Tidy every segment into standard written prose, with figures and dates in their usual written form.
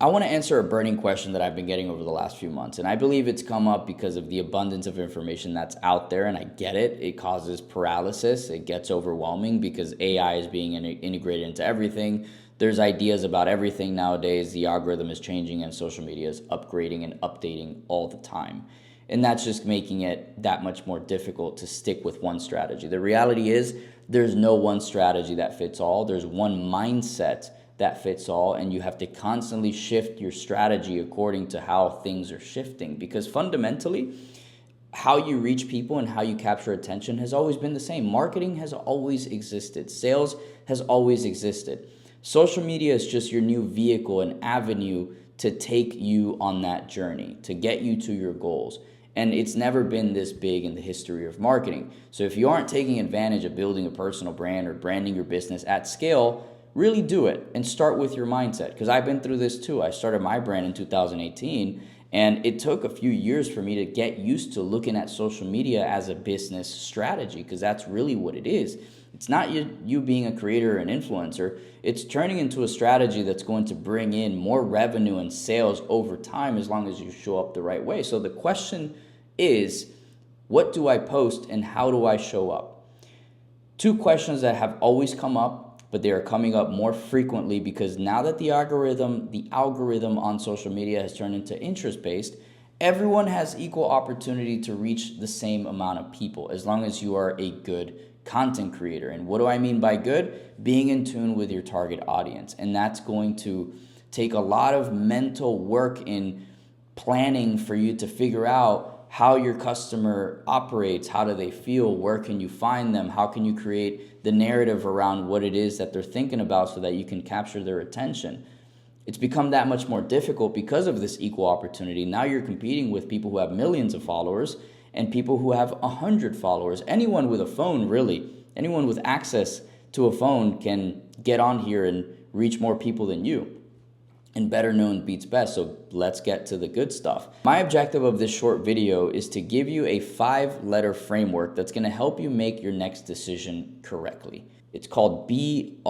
I want to answer a burning question that I've been getting over the last few months, and I believe it's come up because of the abundance of information that's out there, and I get it. It causes paralysis. It gets overwhelming because AI is being integrated into everything. There's ideas about everything nowadays. The algorithm is changing, and social media is upgrading and updating all the time. And that's just making it that much more difficult to stick with one strategy. The reality is, there's no one strategy that fits all. There's one mindset that fits all, and you have to constantly shift your strategy according to how things are shifting, because fundamentally how you reach people and how you capture attention has always been the same. Marketing has always existed. Sales has always existed. Social media is just your new vehicle and avenue to take you on that journey, to get you to your goals. And it's never been this big in the history of marketing. So if you aren't taking advantage of building a personal brand or branding your business at scale, really do it and start with your mindset, because I've been through this too. I started my brand in 2018, and it took a few years for me to get used to looking at social media as a business strategy, because that's really what it is. It's not you being a creator or an influencer. It's turning into a strategy that's going to bring in more revenue and sales over time as long as you show up the right way. So the question is, what do I post and how do I show up? Two questions that have always come up, but they are coming up more frequently because now that the algorithm on social media has turned into interest-based, everyone has equal opportunity to reach the same amount of people as long as you are a good content creator. And what do I mean by good? Being in tune with your target audience. And that's going to take a lot of mental work in planning for you to figure out how your customer operates, how do they feel, where can you find them, how can you create the narrative around what it is that they're thinking about so that you can capture their attention. It's become that much more difficult because of this equal opportunity. Now you're competing with people who have millions of followers and people who have 100 followers. Anyone with a phone, really, anyone with access to a phone can get on here and reach more people than you. And better known beats best, so let's get to the good stuff. My objective of this short video is to give you a 5-letter framework that's going to help you make your next decision correctly. It's called BRAND,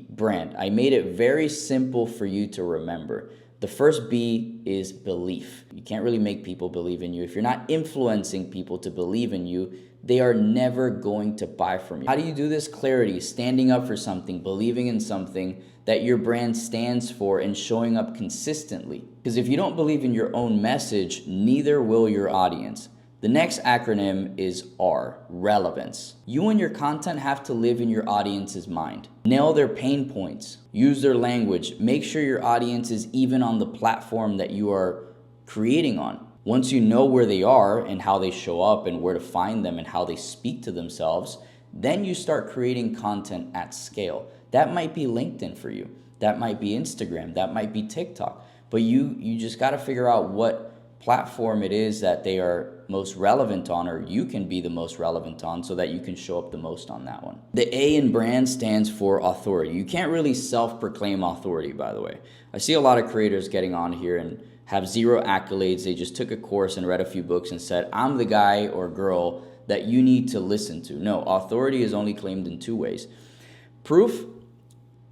brand. I made it very simple for you to remember. The first B is belief. You can't really make people believe in you. If you're not influencing people to believe in you, they are never going to buy from you. How do you do this? Clarity, standing up for something, believing in something that your brand stands for, and showing up consistently. Because if you don't believe in your own message, neither will your audience. The next acronym is R, relevance. You and your content have to live in your audience's mind. Nail their pain points, use their language, make sure your audience is even on the platform that you are creating on. Once you know where they are and how they show up and where to find them and how they speak to themselves, then you start creating content at scale. That might be LinkedIn for you. That might be Instagram. That might be TikTok. But you just got to figure out what platform it is that they are most relevant on, or you can be the most relevant on, so that you can show up the most on that one. The A in brand stands for authority. You can't really self-proclaim authority, by the way. I see a lot of creators getting on here and have zero accolades. They just took a course and read a few books and said, I'm the guy or girl that you need to listen to. No, authority is only claimed in 2 ways. Proof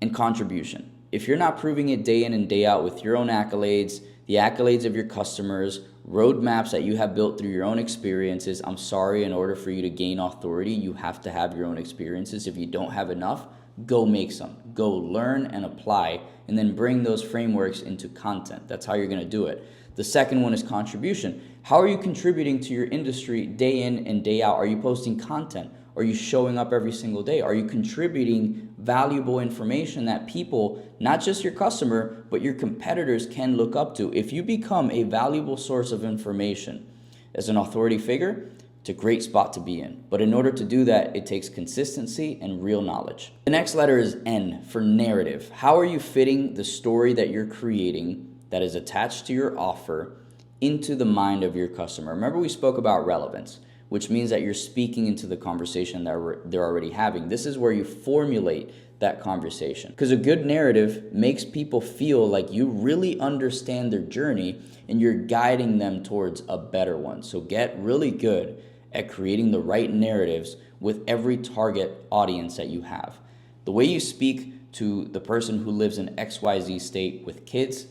and contribution. If you're not proving it day in and day out with your own accolades, the accolades of your customers, roadmaps that you have built through your own experiences, I'm sorry, in order for you to gain authority, you have to have your own experiences. If you don't have enough, go make some. Go learn and apply, and then bring those frameworks into content. That's how you're going to do it. The second one is contribution. How are you contributing to your industry day in and day out? Are you posting content? Are you showing up every single day? Are you contributing valuable information that people, not just your customer, but your competitors can look up to? If you become a valuable source of information as an authority figure, it's a great spot to be in. But in order to do that, it takes consistency and real knowledge. The next letter is N for narrative. How are you fitting the story that you're creating that is attached to your offer into the mind of your customer? Remember, we spoke about relevance, which means that you're speaking into the conversation that they're already having. This is where you formulate that conversation. Because a good narrative makes people feel like you really understand their journey and you're guiding them towards a better one. So get really good at creating the right narratives with every target audience that you have. The way you speak to the person who lives in XYZ state with kids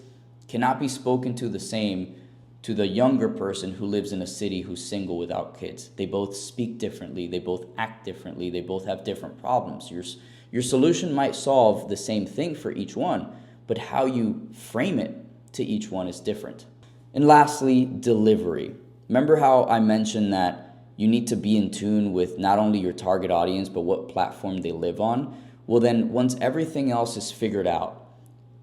cannot be spoken to the same to the younger person who lives in a city who's single without kids. They both speak differently, they both act differently, they both have different problems. Your solution might solve the same thing for each one, but how you frame it to each one is different. And lastly, delivery. Remember how I mentioned that you need to be in tune with not only your target audience, but what platform they live on? Well, then once everything else is figured out,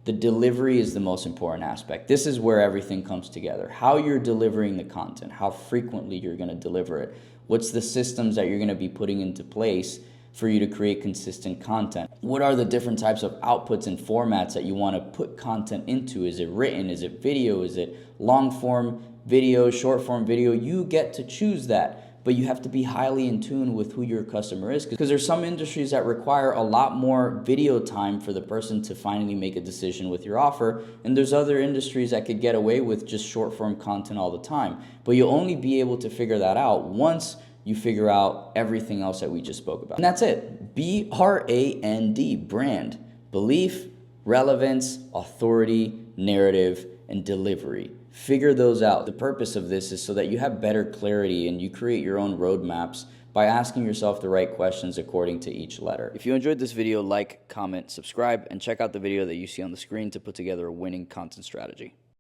the delivery is the most important aspect. This is where everything comes together. How you're delivering the content, how frequently you're going to deliver it, what's the systems that you're going to be putting into place for you to create consistent content. What are the different types of outputs and formats that you want to put content into? Is it written? Is it video? Is it long form video, short form video? You get to choose that. But you have to be highly in tune with who your customer is, because there's some industries that require a lot more video time for the person to finally make a decision with your offer, and there's other industries that could get away with just short form content all the time. But you'll only be able to figure that out once you figure out everything else that we just spoke about. And that's it. BRAND, brand, belief, relevance, authority, narrative, and delivery. Figure those out. The purpose of this is so that you have better clarity and you create your own roadmaps by asking yourself the right questions according to each letter. If you enjoyed this video, like, comment, subscribe, and check out the video that you see on the screen to put together a winning content strategy.